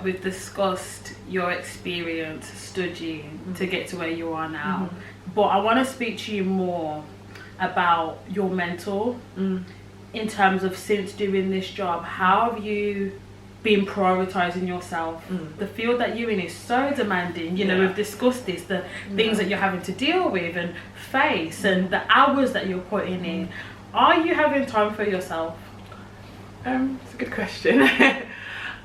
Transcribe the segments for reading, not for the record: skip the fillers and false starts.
we've discussed your experience studying to get to where you are now, but I want to speak to you more about your mentor in terms of, since doing this job, how have you been prioritizing yourself? The field that you're in is so demanding, you know. We've discussed this, the things that you're having to deal with and face, and the hours that you're putting in. Are you having time for yourself? It's a good question.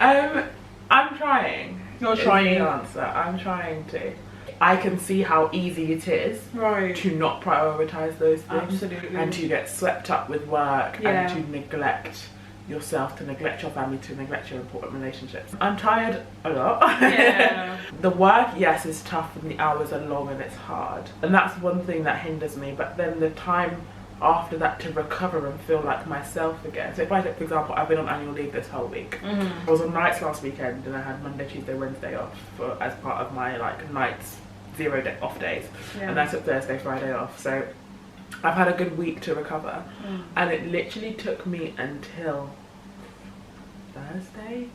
I'm trying. You're trying. The answer. I'm trying to. I can see how easy it is to not prioritize those things. Absolutely. And to get swept up with work Yeah. and to neglect yourself, to neglect your family, to neglect your important relationships. I'm tired a lot. Yeah. The work, yes, is tough and the hours are long and it's hard. And that's one thing that hinders me. But then the time after that to recover and feel like myself again. So if I take, for example, I've been on annual leave this whole week. I was on nights last weekend and I had Monday, Tuesday, Wednesday off as part of my like nights 0 day off days, and I took Thursday, Friday off. So I've had a good week to recover, and it literally took me until Thursday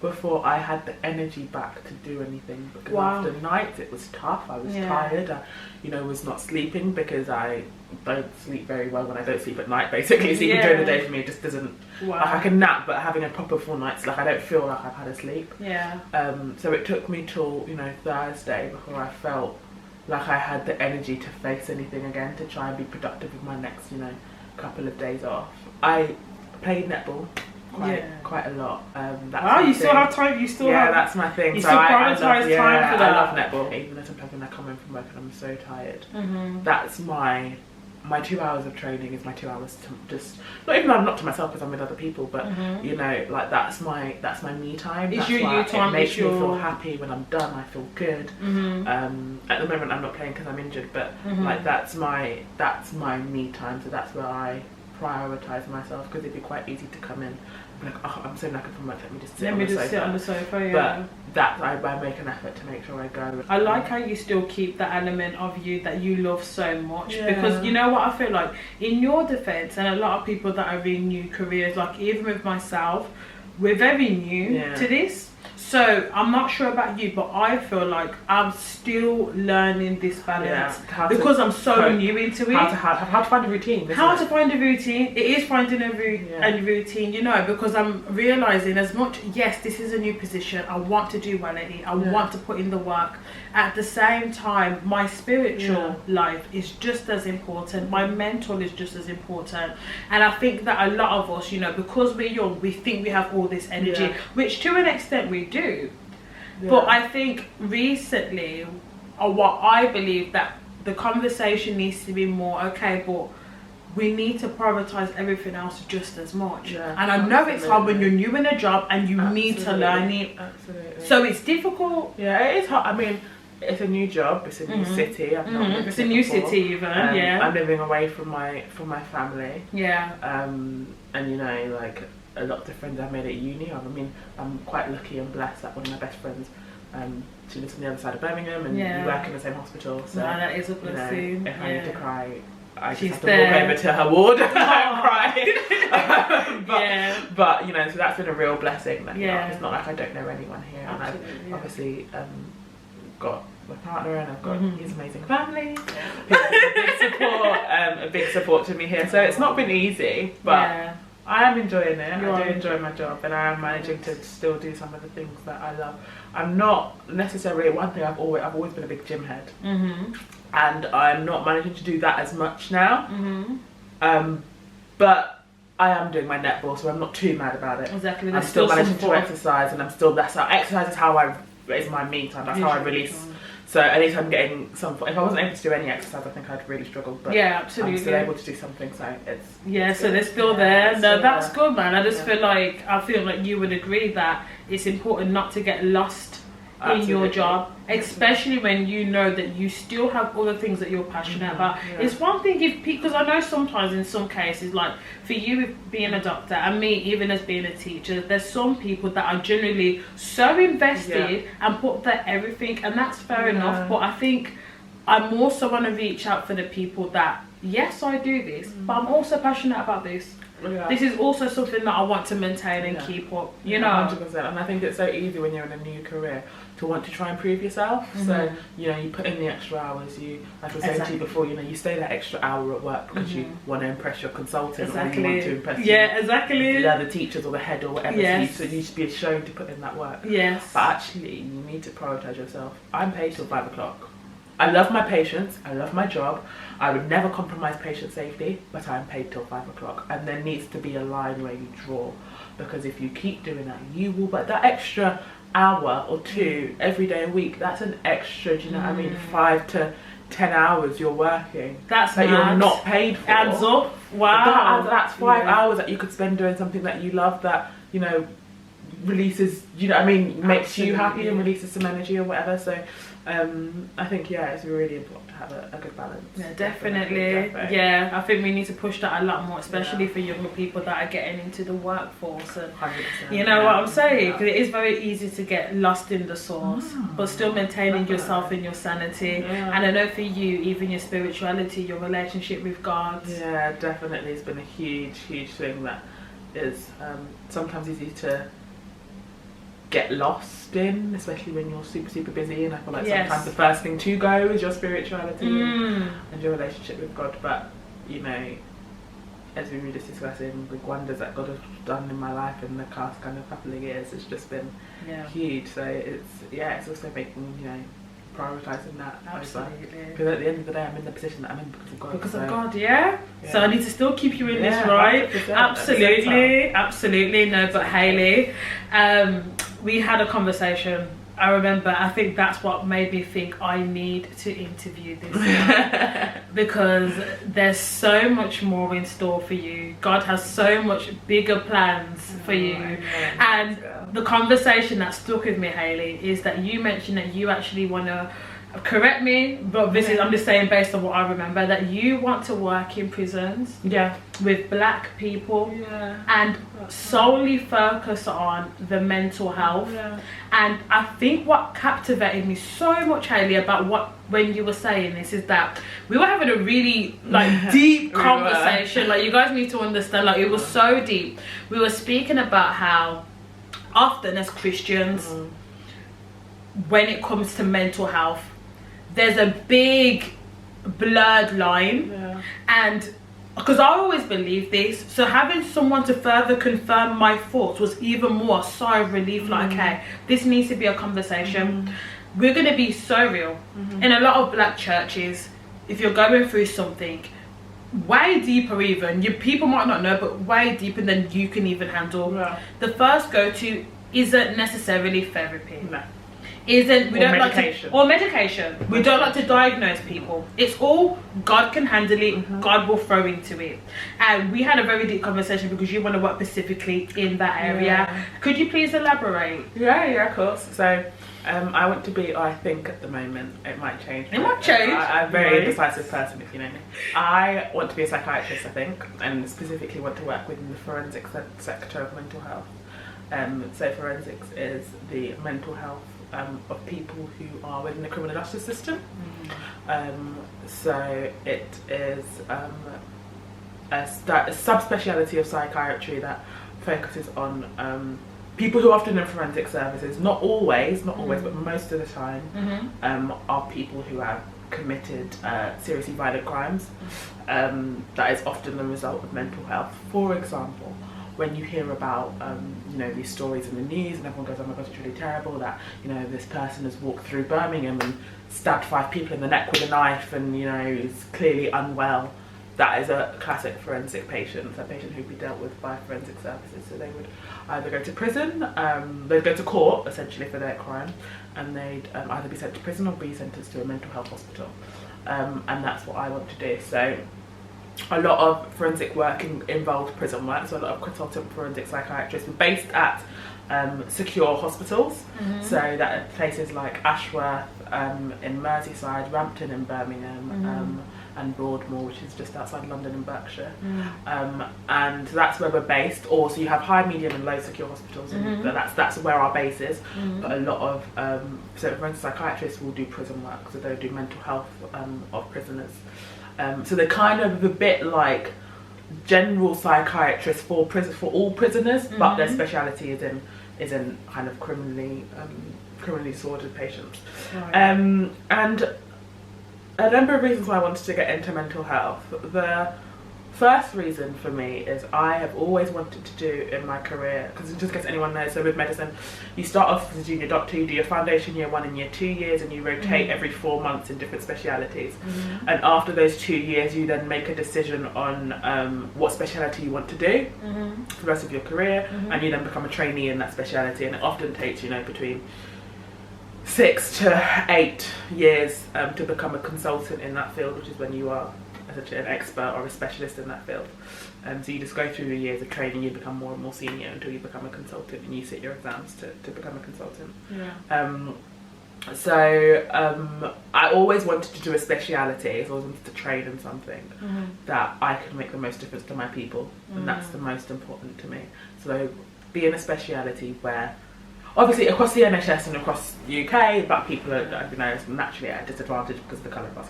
before I had the energy back to do anything, because after nights it was tough. I was tired. I, was not sleeping because I don't sleep very well when I don't sleep at night, basically. Sleeping during the day for me just doesn't, like, I can nap, but having a proper full night's, like, I don't feel like I've had a sleep. So it took me till Thursday before I felt like I had the energy to face anything again, to try and be productive with my next couple of days off. I played netball quite a lot. That's you still have time. You still have. That's my thing. You so still I love, time for that. I love netball. Even though sometimes when I come home from work and I'm so tired, that's my 2 hours of training is my 2 hours to just, not to myself because I'm with other people, but like that's my me time. It's that's your why you time. It makes me feel happy when I'm done. I feel good. At the moment I'm not playing because I'm injured, but like that's my me time. So that's where I prioritize myself, because it'd be quite easy to come in and be like, oh, I'm so knackered from work, let me just sit on the sofa. But that I make an effort to make sure I go. I like how you still keep that element of you that you love so much, because you know what, I feel like in your defense, and a lot of people that are in new careers, like even with myself, we're very new to this. So I'm not sure about you, but I feel like I'm still learning this balance because I'm so new into it. How to find a routine. How to find a routine. It is finding a routine, because I'm realising as much, yes, this is a new position. I want to do well at it. I want to put in the work. At the same time, my spiritual life is just as important. My mental is just as important. And I think that a lot of us, because we're young, we think we have all this energy, which to an extent we do. But I think recently, or what I believe, that the conversation needs to be more, okay, but we need to prioritize everything else just as much. And I know it's hard when you're new in a job and you need to learn it. So it's difficult. It is hard. I mean, it's a new job. It's a new city. I've not lived it's a new city even. I'm living away from my family. And like a lot of the friends I've made at uni. I mean, I'm quite lucky and blessed that one of my best friends, she lives on the other side of Birmingham, and we work in the same hospital. So that is a blessing. If I need to cry, I just have to walk over to her ward and cry. But so that's been a real blessing. That, it's not like I don't know anyone here. Absolutely, and I've obviously got my partner, and I've got his amazing family. A big support to me here. So it's not been easy, but I am enjoying it. I do enjoy my job, and I am managing to still do some of the things that I love. I'm not necessarily, one thing I've always been a big gym head, and I'm not managing to do that as much now. But I am doing my netball, so I'm not too mad about it. Exactly. I'm still managing to exercise, and exercise is how is my me time. That's how I release. So at least I'm getting some. If I wasn't able to do any exercise, I think I'd really struggle. But absolutely. I'm still able to do something, so it's so they're still there. No, that's good, man. I just feel like you would agree that it's important not to get lost in your job, especially when you know that you still have other things that you're passionate about. It's one thing because I know sometimes in some cases, like for you with being a doctor and me even as being a teacher, there's some people that are generally so invested and put their everything, and that's fair enough. But I think I more so want to reach out for the people that yes, I do this, but I'm also passionate about this. Yeah. This is also something that I want to maintain and keep up, you know. 100%. And I think it's so easy when you're in a new career to want to try and prove yourself. So, you know, you put in the extra hours, like I was saying to you before, you know, you stay that extra hour at work because you want to impress your consultant or you want to impress the other teachers or the head or whatever. So you should be shown to put in that work. Yes. But actually, you need to prioritise yourself. I'm paid till 5 o'clock. I love my patients, I love my job, I would never compromise patient safety, but I'm paid till 5 o'clock. And there needs to be a line where you draw, because if you keep doing that, you will, but that extra hour or two every day a week, that's an extra, do you know what I mean, 5 to 10 hours you're working. That you're not paid for. Adds up. Wow. That's 5 hours that you could spend doing something that you love, that, you know, releases, you know what I mean, makes you happy and releases some energy or whatever. So I think it's really important to have a good balance. Yeah, definitely. Yeah, I think we need to push that a lot more, especially for younger people that are getting into the workforce. And 100%, you know what I'm saying? Because it is very easy to get lost in the source, but still maintaining yourself and your sanity. And I know for you, even your spirituality, your relationship with God. Yeah, definitely. It's been a huge thing that is sometimes easy to get lost in, especially when you're super busy, and I feel like sometimes the first thing to go is your spirituality and your relationship with God. But you know, as we were just discussing, the wonders that God has done in my life in the past kind of couple of years has just been huge. So it's also making, you know, prioritising that. Absolutely. Because at the end of the day, I'm in the position that I'm in because of God. So I need to still keep you in this, right? Absolutely. No, but Hayley, we had a conversation. I remember, I think that's what made me think I need to interview this guy because there's so much more in store for you. God has so much bigger plans for you. And the conversation that stuck with me, Hayley, is that you mentioned that you actually want to, correct me, but this is, I'm just saying based on what I remember, that you want to work in prisons with black people and solely focus on the mental health. And I think what captivated me so much, Hayley, about when you were saying this is that we were having a really deep conversation. Like, you guys need to understand, like, it was so deep. We were speaking about how often as Christians, when it comes to mental health, there's a big blurred line, and because I always believed this, so having someone to further confirm my thoughts was even more a sigh of relief. Like, okay, this needs to be a conversation. We're going to be so real. In a lot of black churches, if you're going through something way deeper, even people might not know, but way deeper than you can even handle, the first go-to isn't necessarily therapy. We don't like to, medication. We don't like to diagnose people. It's all God can handle it. God will throw into it. And we had a very deep conversation because you want to work specifically in that area. Could you please elaborate? Yeah, of course. So I want to be, I think at the moment it might change. It might change. I'm a very indecisive person, if you know me. I want to be a psychiatrist, I think, and specifically want to work within the forensic sector of mental health. So forensics is the mental health of people who are within the criminal justice system. So it is a subspeciality of psychiatry that focuses on people who are often in forensic services, not always, but most of the time, are people who have committed seriously violent crimes. That is often the result of mental health. For example, when you hear about you know, these stories in the news and everyone goes, oh my god, it's really terrible that, you know, this person has walked through Birmingham and stabbed 5 people in the neck with a knife and, you know, is clearly unwell. That is a classic forensic patient, a patient who'd be dealt with by forensic services. So they would either go to prison, they'd go to court essentially for their crime, and they'd either be sent to prison or be sentenced to a mental health hospital. And that's what I want to do. So a lot of forensic work involved prison work, so a lot of consultant forensic psychiatrists were based at secure hospitals, so that places like Ashworth in Merseyside, Rampton in Birmingham, and Broadmoor, which is just outside London in Berkshire, and that's where we're based. Or so you have high, medium and low secure hospitals, and that's where our base is. But a lot of so forensic psychiatrists will do prison work, so they'll do mental health of prisoners. So they're kind of a bit like general psychiatrists for all prisoners, but their speciality is in kind of criminally disordered patients. Right. And a number of reasons why I wanted to get into mental health. The first reason for me is I have always wanted to do in my career, because just in case anyone knows, so with medicine, you start off as a junior doctor, you do your foundation year 1 and year 2 years, and you rotate every 4 months in different specialities. And after those 2 years, you then make a decision on what speciality you want to do for the rest of your career, and you then become a trainee in that speciality, and it often takes, between 6 to 8 years to become a consultant in that field, which is when you are essentially an expert or a specialist in that field. So you just go through the years of training, you become more and more senior until you become a consultant, and you sit your exams to become a consultant. I always wanted to do a speciality, so I always wanted to train in something that I could make the most difference to my people, and that's the most important to me. So be in a speciality where, obviously across the NHS and across the UK, black people are naturally at a disadvantage because of the colour of our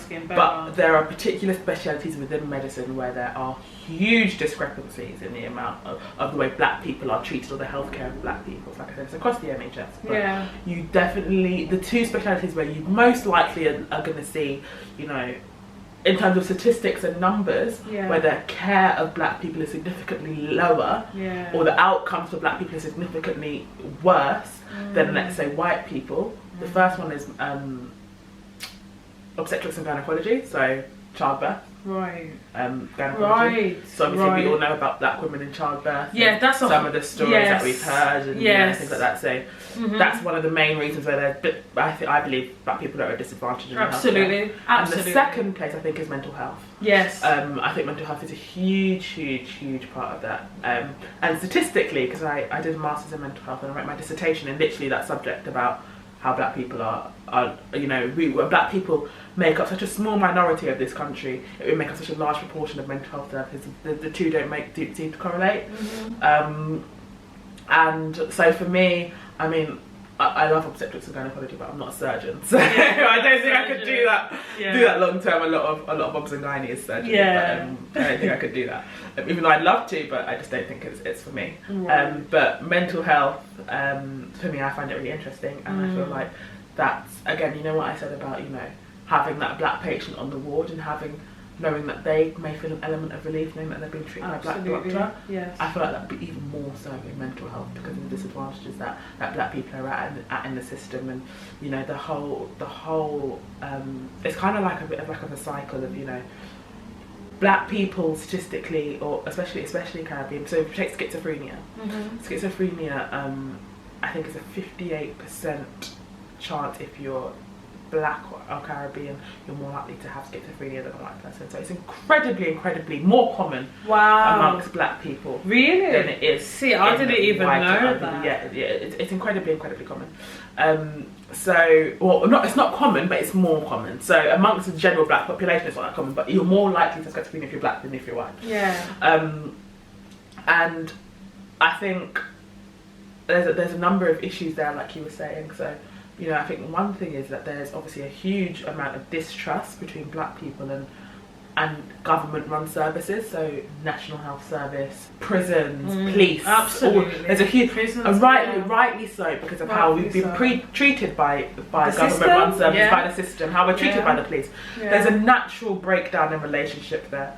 skin. But there are particular specialities within medicine where there are huge discrepancies in the amount of the way black people are treated, or the healthcare of black people. Like I said, it's across the NHS. But you definitely, the two specialities where you most likely are going to see, in terms of statistics and numbers, where the care of black people is significantly lower, or the outcomes for black people are significantly worse than, let's say, white people. The first one is obstetrics and gynecology, so childbirth. Gynecology. Right. So obviously we all know about black women in childbirth. Yeah, that's some of the stories that we've heard and things like that. So that's one of the main reasons where I believe black people are at a disadvantage in healthcare. And the second place I think is mental health. Yes. I think mental health is a huge part of that. And statistically, because I did a master's in mental health and I wrote my dissertation in literally that subject about how black people are black people make up such a small minority of this country. It would make up such a large proportion of mental health services. The two don't seem to correlate. And so for me, I love obstetrics and gynecology, but I'm not a surgeon, so I don't think I could do that long term. A lot of obs and gynae is surgery, but I don't think I could do that. Even though I'd love to, but I just don't think it's for me. But mental health, for me, I find it really interesting, and I feel like that's, again, what I said about having that black patient on the ward and knowing that they may feel an element of relief knowing that they're being treated by a black doctor. I feel like that would be even more so in mental health because of the disadvantages that black people are at in the system, and the whole it's kind of like a bit of a cycle of black people statistically, or especially Caribbean. So take schizophrenia. Schizophrenia, I think is a 58% chance if you're black or Caribbean, you're more likely to have schizophrenia than a white person. So it's incredibly more common amongst black people. Really? Than it is. See, I didn't even know that. Yeah, it's incredibly common. It's not common, but it's more common. So amongst the general black population, it's not that common, but you're more likely to have schizophrenia if you're black than if you're white. And I think there's a number of issues there, like you were saying. So I think one thing is that there's obviously a huge amount of distrust between black people and government-run services, so National Health Service, prisons, police. Absolutely. There's a huge, rightly so, because of how we've been treated by government-run services, by the system, how we're treated by the police. There's a natural breakdown in relationship there,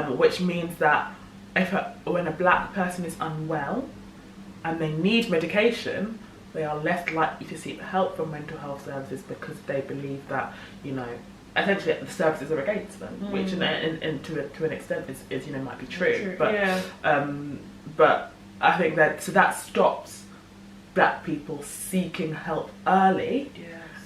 which means that when a black person is unwell and they need medication, they are less likely to seek help from mental health services because they believe that, essentially the services are against them, which to an extent is might be true. But I think that stops black people seeking help early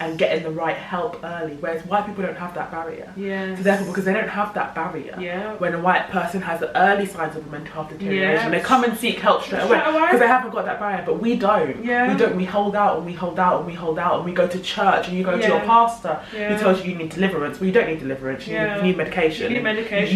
and getting the right help early, whereas white people don't have that barrier. So therefore, because they don't have that barrier, when a white person has the early signs of mental health deterioration, they come and seek help straight away because they haven't got that barrier. But we don't. We hold out and we hold out and we hold out, and we go to church and you go to your pastor who tells you need deliverance. Well, you don't need deliverance. You need medication. You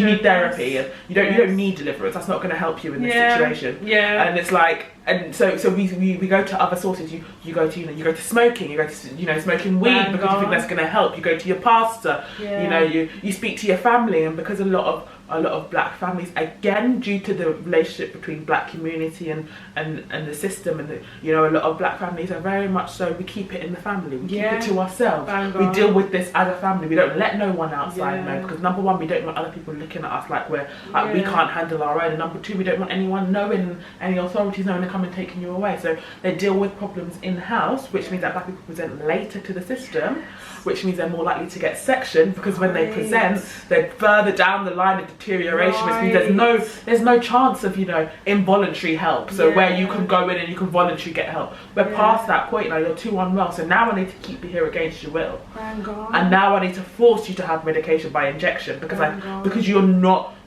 need therapy. And you don't need deliverance. That's not going to help you in this situation. And it's like, And so we go to other sources. You go to smoking. You go to smoking weed because you think that's going to help. You go to your pastor. You speak to your family, and because a lot of black families, again due to the relationship between black community and the system, and a lot of black families are very much so, we keep it in the family. We keep it to ourselves. We deal with this as a family. We don't let no one outside know, because number one, we don't want other people looking at us like we can't handle our own, and number two, we don't want anyone knowing, any authorities knowing, and come and taking you away. So they deal with problems in house, which means that black people present later to the system, which means they're more likely to get sectioned, because when they present, they're further down the line of deterioration, which means there's no chance of involuntary help. So where you can go in and you can voluntarily get help, we're past that point now. You're too unwell, so now I need to keep you here against your will, and now I need to force you to have medication by injection, because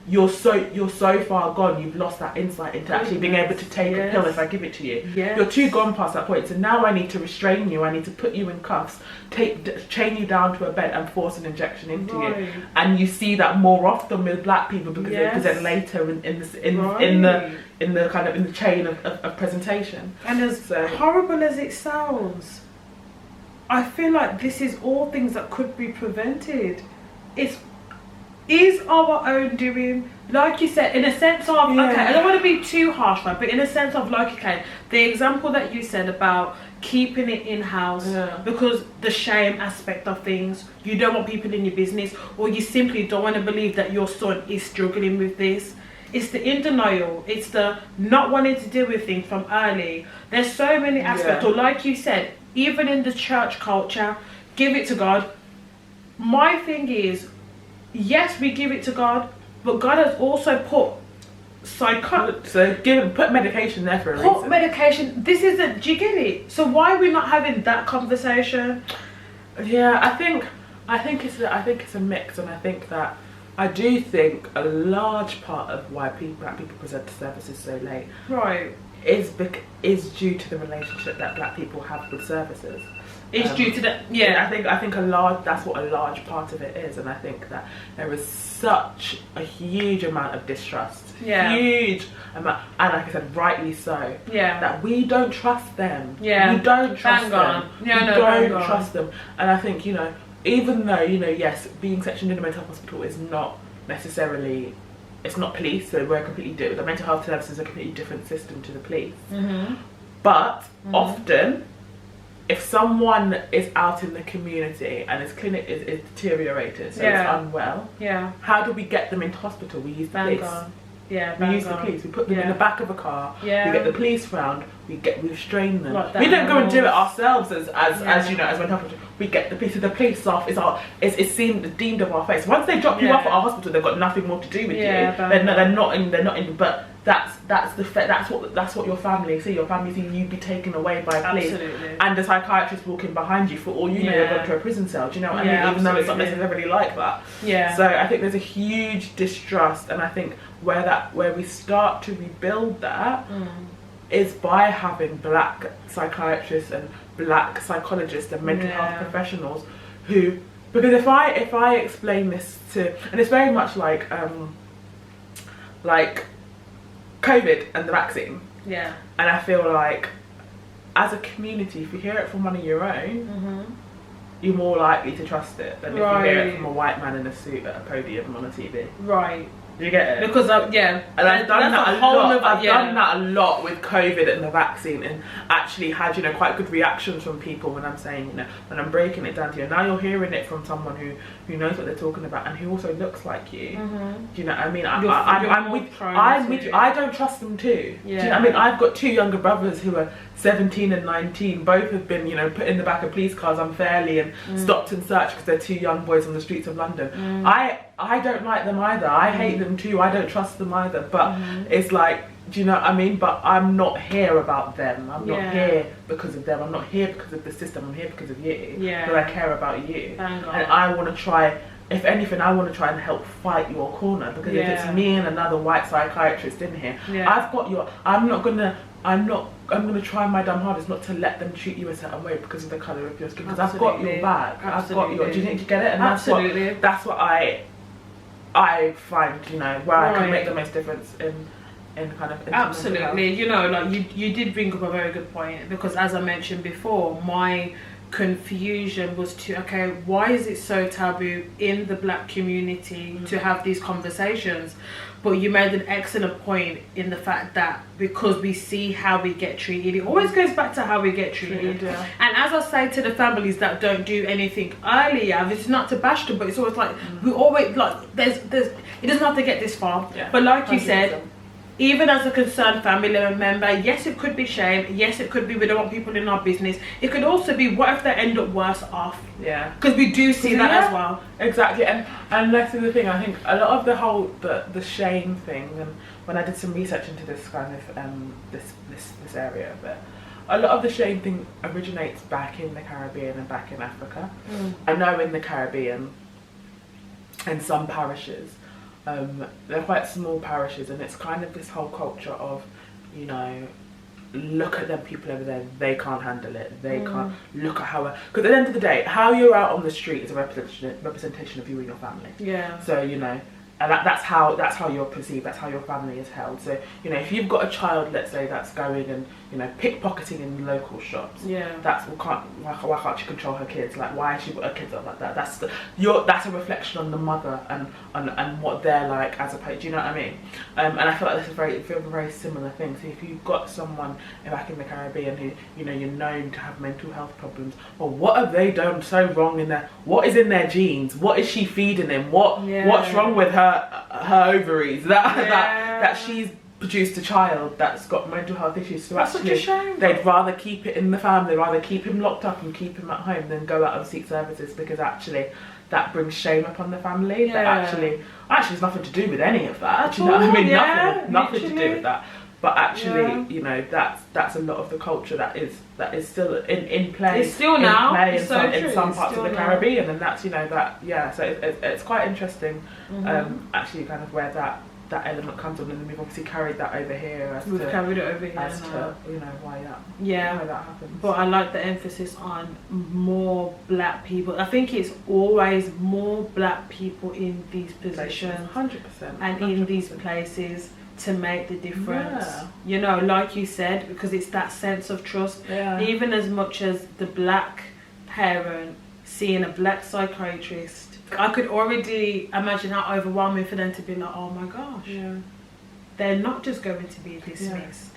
you're so far gone, you've lost that insight into actually being able to take a pill if I give it to you. You're too gone past that point, so now I need to restrain you, I need to put you in cuffs, chain you down to a bed and force an injection into you. And you see that more often with black people, because they present later in the chain of presentation. And as horrible as it sounds, I feel like this is all things that could be prevented. Is our own doing, like you said, in a sense of, okay, I don't want to be too harsh, right, but in a sense of, like, okay, the example that you said about keeping it in-house because the shame aspect of things, you don't want people in your business, or you simply don't want to believe that your son is struggling with this. It's the in denial, it's the not wanting to deal with things from early. There's so many aspects, or like you said, even in the church culture, give it to God. My thing is, yes, we give it to God, but God has also put put medication there for a reason. Put medication. This isn't. Do you get it? So why are we not having that conversation? Yeah, I think it's a mix, and I do think a large part of why black people present to services so late, is due to the relationship that black people have with services. It's due to the I think that's what a large part of it is, and I think that there is such a huge amount of distrust, huge amount, and like I said, rightly so. That we don't trust them. We don't trust them. We don't trust them, and I think even though yes, being sectioned in a mental health hospital is not necessarily. It's not police, so we're completely different. The mental health service is a completely different system to the police. But often, if someone is out in the community and his clinic is deteriorated, so it's unwell, how do we get them into hospital? We use the police. We use the police. We put them in the back of a car. We get the police round. We restrain them. We don't go and do it ourselves as mental health. We get the police. So the police staff is deemed of our face. Once they drop you off at our hospital, they've got nothing more to do with you. They're not in. But that's what your family see. Your family see you be taken away by police, and the psychiatrist walking behind you. For all you know, they've gone to a prison cell. Do you know what I mean? Even though it's not necessarily like that. So I think there's a huge distrust, and I think where we start to rebuild that is by having black psychiatrists and black psychologists and mental health professionals who, because if I explain this to, and it's very much like COVID and the vaccine, and I feel like as a community, if you hear it from one of your own, you're more likely to trust it than if you hear it from a white man in a suit at a podium on a TV. Do you get it? Because and I've done that a lot. I've done that a lot with COVID and the vaccine, and actually had quite good reactions from people when I'm saying when I'm breaking it down to you. Now you're hearing it from someone who knows what they're talking about and who also looks like you. Do you know what I mean? I'm with you. I don't trust them too. Do you know what I mean? I've got two younger brothers who are 17 and 19. Both have been put in the back of police cars unfairly and stopped and searched because they're two young boys on the streets of London. I don't like them either. I hate them too. I don't trust them either. But it's like, do you know what I mean? But I'm not here about them. I'm not here because of them. I'm not here because of the system. I'm here because of you. Because I care about you. And I want to try, if anything, I want to try and help fight your corner. Because if it's me and another white psychiatrist in here, I've got your, I'm going to try my damn hardest not to let them treat you a certain way because of the colour of your skin. Because I've got your back. I've got your, do you think you get it? And that's what I find, where I can make the most difference in kind of absolutely. You know, like you did bring up a very good point, because as I mentioned before, my confusion was okay, why is it so taboo in the black community to have these conversations? But you made an excellent point in the fact that because we see how we get treated, it always goes back to how we get treated. And as I say to the families that don't do anything earlier, it's not to bash them, but it's always like we always like there's it doesn't have to get this far. But like you 100%. Said, even as a concerned family member, yes, it could be shame. Yes, it could be we don't want people in our business. It could also be, what if they end up worse off? Yeah. Because we do see that as well. Exactly. And that's the thing. I think a lot of the whole the shame thing, and when I did some research into this kind of this area of it, a lot of the shame thing originates back in the Caribbean and back in Africa. I know in the Caribbean, in some parishes, they're quite small parishes, and it's kind of this whole culture of, you know, look at them people over there, they can't handle it, they can't, look at how, because at the end of the day, how you're out on the street is a representation of you and your family. So, you know, and that's how you're perceived, that's how your family is held. So, you know, if you've got a child, let's say, that's going and, you know, pickpocketing in local shops, that's why can't she control her kids? Like, why has she got her kids up like that? That's a reflection on the mother and what they're like as opposed. Do you know what I mean? And I feel like this is a very similar thing. So if you've got someone back in the Caribbean who, you know, you're known to have mental health problems, well, what have they done so wrong in there? What is in their genes? What is she feeding him? What's wrong with her ovaries that she's produced a child that's got mental health issues? So that's actually such a shame. They'd rather keep it in the family, rather keep him locked up and keep him at home than go out and seek services, because actually that brings shame upon the family. But actually it's nothing to do with any of that. Do you know what I mean? Nothing to do with that. But actually, you know, that's a lot of the culture that is still in play. It's still now in some parts of the Caribbean, and that's, you know, so it's quite interesting. Actually, kind of where that element comes on, and then we've obviously carried that over here. Carried it over here as to, you know, why that happens. But I like the emphasis on more black people. I think it's always more black people in these positions, 100%, and in these places to make the difference. You know, like you said, because it's that sense of trust. Even as much as the black parent seeing a black psychiatrist, I could already imagine how overwhelming for them to be like, oh my gosh, they're not just going to be dismissed.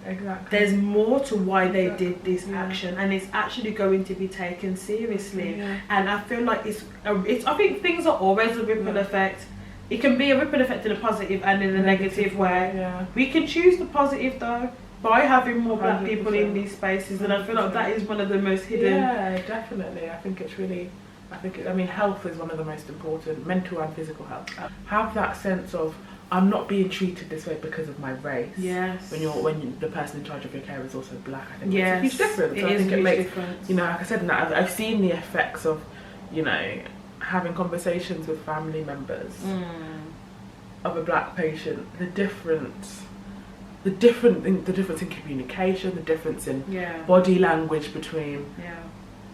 Exactly. There's more to why they did this action, and it's actually going to be taken seriously. And I feel like I think things are always a ripple effect. It can be a ripple effect in a positive and in a negative way. We can choose the positive though, by having more black people in these spaces, and I feel like that is one of the most hidden. Yeah, definitely. I think it's really, I mean, health is one of the most important, mental and physical health. Have that sense of, I'm not being treated this way because of my race. Yes. When the person in charge of your care is also black, I think it's a huge difference. I think it makes difference. You know, like I said, I've seen the effects of, you know, having conversations with family members of a black patient, the difference in communication, the difference in body language between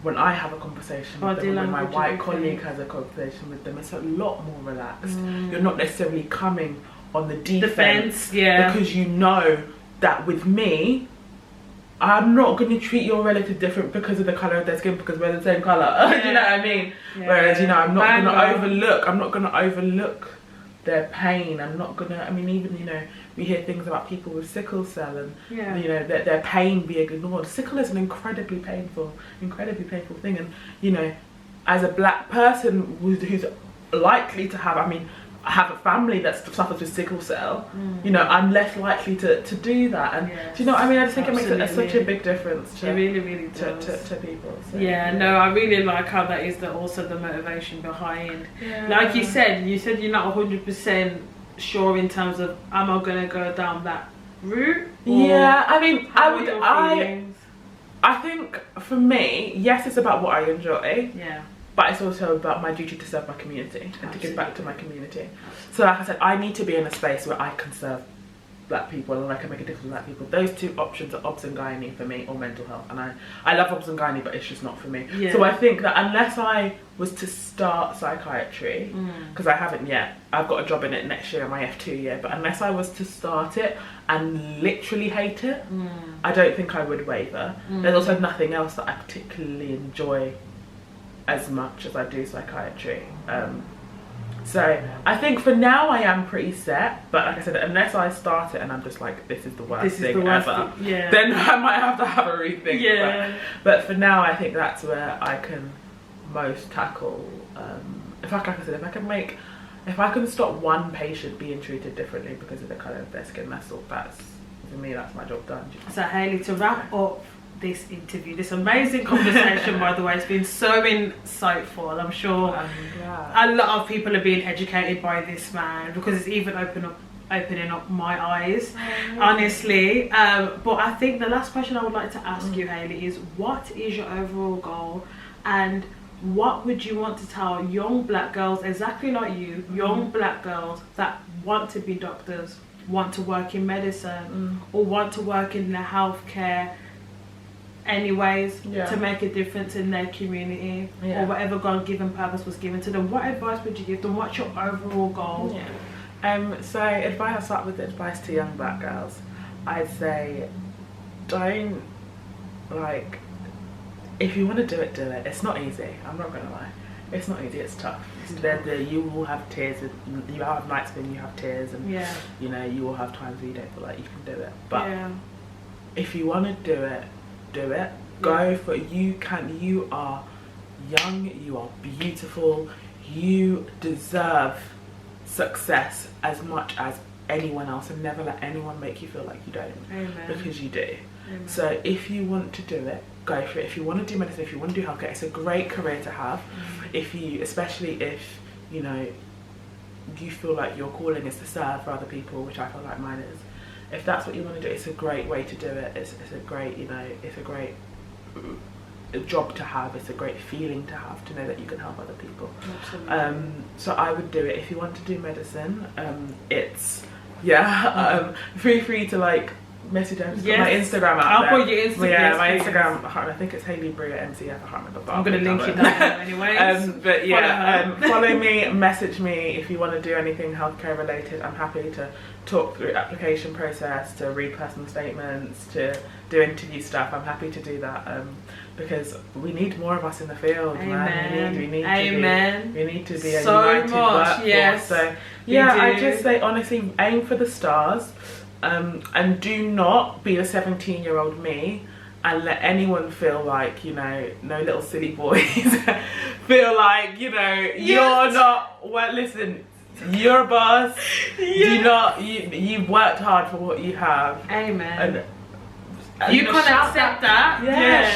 when I have a conversation with them, when my white colleague has a conversation with them, it's a lot more relaxed. You're not necessarily coming on the defense because you know that with me, I'm not going to treat your relative different because of the colour of their skin, because we're the same colour. Do you know what I mean? Whereas, you know, I'm not going to overlook their pain. I'm not going to, I mean, even, you know, we hear things about people with sickle cell and, you know, their pain being ignored. Sickle is an incredibly painful thing. And, you know, as a black person who's likely to have, I have a family that suffers with sickle cell, you know, I'm less likely to do that. And do you know what I mean? I just think it makes such a big difference to, it really does. to people. So, no, I really like how that is also the motivation behind. Like you said you're not 100% sure in terms of, am I going to go down that route? I mean, I think for me, yes, it's about what I enjoy. But it's also about my duty to serve my community and to give back to my community. So like I said, I need to be in a space where I can serve black people and I can make a difference with black people. Those two options are obs and gynae for me, or mental health. And I love obs and gynae, but it's just not for me. Yeah. So I think that unless I was to start psychiatry, because I haven't yet, I've got a job in it next year in my F2 year, but unless I was to start it and literally hate it, I don't think I would waver. There's also nothing else that I particularly enjoy as much as I do psychiatry. So I think for now I am pretty set, but like I said, unless I start it and I'm just like, this is the worst thing ever, then I might have to have a rethink. Yeah. But for now I think that's where I can most tackle, if I can stop one patient being treated differently because of the colour of their skin, that's for me, that's my job done. So Hayley, to wrap up this interview, this amazing conversation, by the way, it's been so insightful. I'm sure a lot of people are being educated by this man, because it's even opening up my eyes, honestly. But I think the last question I would like to ask you, Hayley, is what is your overall goal, and what would you want to tell young black girls exactly like you, young black girls that want to be doctors, want to work in medicine, or want to work in the healthcare anyways, to make a difference in their community, or whatever God-given purpose was given to them? What advice would you give them? What's your overall goal? So advice, I'll start with the advice to young black girls. I'd say, don't, like, if you want to do it, do it. It's not easy, I'm not gonna lie. It's not easy, it's tough. You will have tears, you have nights when you have tears, and you know, you will have times where you don't feel like you can do it. But if you want to do it, do it. Go for it. You can. You are young, you are beautiful, you deserve success as much as anyone else, and never let anyone make you feel like you don't. Because you do. So if you want to do it, go for it. If you want to do medicine, if you want to do healthcare, it's a great career to have. Especially if you know, you feel like your calling is to serve for other people, which I feel like mine is. If that's what you want to do, it's a great way to do it. It's a great, you know, it's a great job to have. It's a great feeling to have, to know that you can help other people. Absolutely. So I would do it. If you want to do medicine, it's feel free to like message them. My Instagram out I'll put your Instagram. My Instagram, I think it's Haille-Bria MCF, I can't remember, but I'm going to link it down anyway. Follow me, message me if you want to do anything healthcare related. I'm happy to talk through application process, to read personal statements, to do interview stuff. I'm happy to do that, because we need more of us in the field, man. We need to be a united workforce. So I just say, honestly, aim for the stars. And do not be a 17-year-old me and let anyone feel like, you know, no little silly boys feel like, you know, you're not, well, listen, you're a boss. Do not, you've worked hard for what you have. Amen. And you can accept that.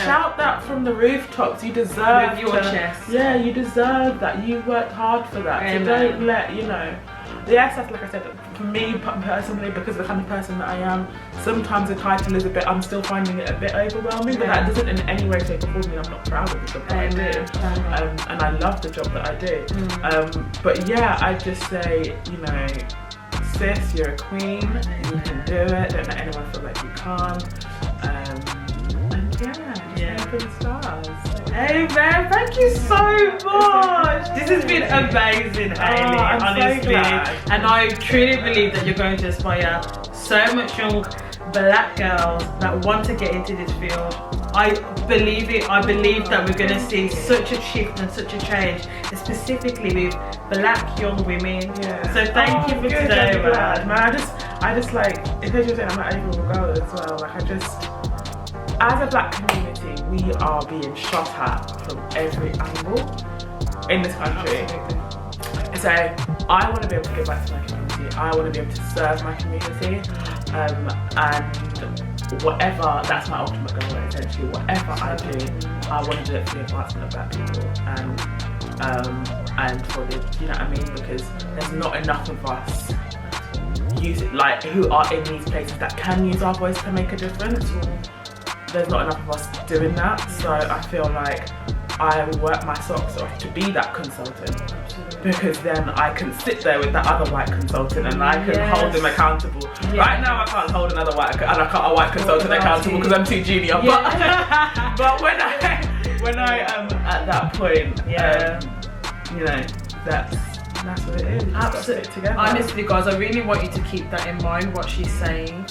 Shout that from the rooftops. You deserve with your chest. Yeah, you deserve that. You worked hard for that. Amen. So don't let, you know. Yes, that's like I said, for me personally, because of the kind of person that I am, sometimes the title is I'm still finding it a bit overwhelming, but that doesn't in any way, shape or form mean I'm not proud of the job that I do. And I love the job that I do. But yeah, I just say, you know, sis, you're a queen, you can do it, don't let anyone feel like you can't. And for the stars. Amen. Thank you so much. This has been amazing, Hayley, honestly. So glad. And I truly believe that you're going to inspire so much young black girls that want to get into this field. I believe it. I believe that we're going to see such a shift and such a change, specifically with black young women. So thank you for today, man. I just like, because you're saying I'm an overall girl as well, like as a black community, we are being shot at from every angle in this country. Absolutely. So I want to be able to give back to my community. I want to be able to serve my community, and whatever, that's my ultimate goal essentially. Whatever I do, I want to do it for the advancement of black people, and for the, you know what I mean, because there's not enough of us who are in these places that can use our voice to make a difference. There's not enough of us doing that, so I feel like I will work my socks off to be that consultant. because then I can sit there with that other white consultant and I can hold them accountable. Right now I can't hold a white consultant accountable because I'm too junior. But when I am at that point, you know, that's what it is. Absolutely. Honestly, guys, I really want you to keep that in mind, what she's saying.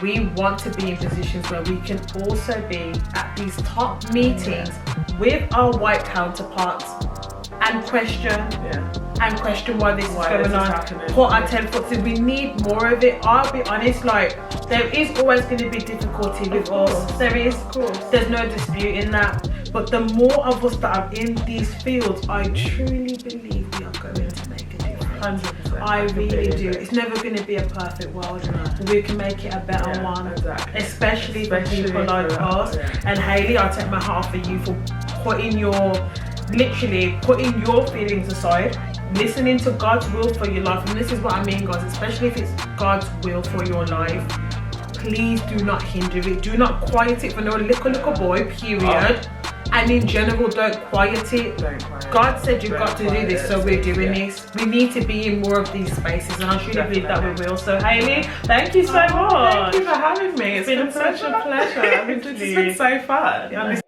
We want to be in positions where we can also be at these top meetings with our white counterparts and question why this is going on. Put our 10 foot in. We need more of it. I'll be honest, like, there is always going to be difficulty with us. There is, of course. There's no disputing that. But the more of us that are in these fields, I truly believe we are going to make a difference. 100%. I really do. It's never going to be a perfect world. We can make it a better one. Exactly. Especially for people like us. And Hayley, I take my hat off for you for putting your feelings aside, listening to God's will for your life. And this is what I mean, guys, especially if it's God's will for your life, please do not hinder it. Do not quiet it for no little boy, period. And in general, don't quiet it. God said you've got to do this, so we're doing this. We need to be in more of these spaces, and I truly believe that we will. So Hayley, thank you so much. Thank you for having me. It's been such a pleasure. It's been so fun.